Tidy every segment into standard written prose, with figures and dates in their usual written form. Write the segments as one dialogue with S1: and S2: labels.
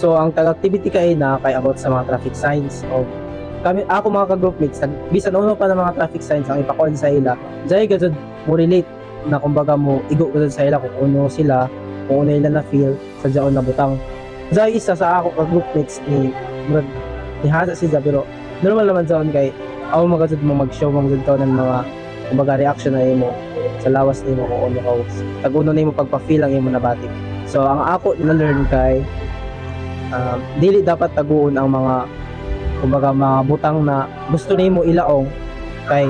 S1: So ang tag-activity kay na kay about sa mga traffic signs o ako mga ka-groupmates, bisan uno pa ng mga traffic signs ang ipakuan sa ila, dahil gajud mo relate na kumbaga mo igo gajud sa ila kung uno sila, kung uno nila na feel sa jaon na butang. Dahil isa sa ako ka-groupmates ni hasa siya, pero normal naman sa kay ako magajud mo mag-show mo gajud ng mga kumbaga reaction na imo sa lawas nimo kung uno ka tag-uno nimo pagpa-feel ang imo nabati. So ang ako na-learn kay dili dapat taguon ang mga kumbaga mga butang na gusto nimo ilaong kay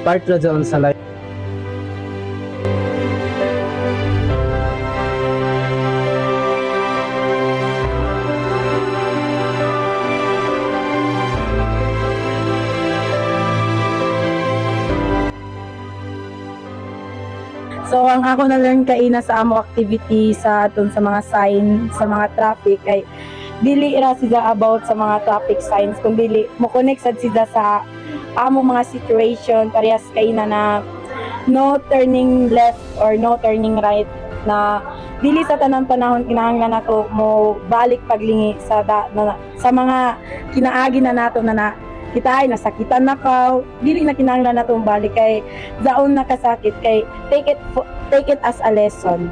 S1: part ra dyan sa life.
S2: So ang ako na-learn kay na sa amo activity sa aton sa mga sign sa mga traffic ay dili ra sila about sa mga traffic signs kundi mo connect sad sila sa amo mga situation parehas kay na no turning left or no turning right na dili sa tanang panahon kinahanglan nato mo balik paglingi sa sa mga kinaagi na nato na kita ay nasakitan na ka, dili na kinahanglan natong balik kay daon na kasakit kay take it as a lesson.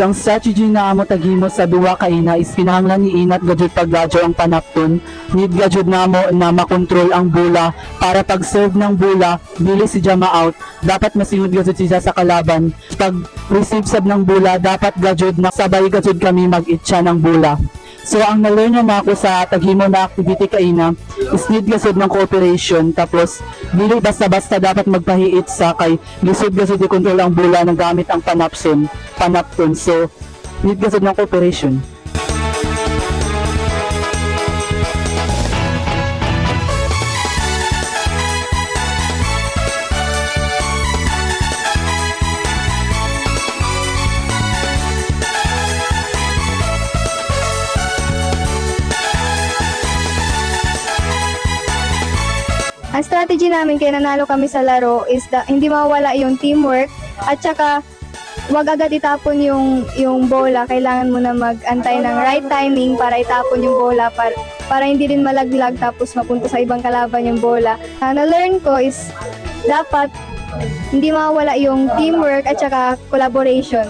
S3: Ang strategy na amo taghimo sa duwa ka ina is kinahanglan ni inat gajud pagladyo ang panapton. Need gajud namo na makontrol ang bola para pag serve ng bola dili si ma out. Dapat masinod gajud siya sa kalaban. Pag receive sab ng bola dapat gajud na sabay gajud kami mag-itcha ng bola. So ang na-learn na ako sa taghimo na activity kaina is need gasod ng cooperation, tapos dili basta-basta dapat magpahiit sa kay lisod gasod i-control ang bola ng gamit ang panapton. So need gasod ng cooperation.
S4: Ang strategy namin kaya nanalo kami sa laro is hindi mawala yung teamwork at saka wag agad itapon yung bola. Kailangan mo na mag-antay ng right timing para itapon yung bola para hindi din malaglag tapos mapunta sa ibang kalaban yung bola. Na-learn ko is dapat hindi mawala yung teamwork at saka collaboration.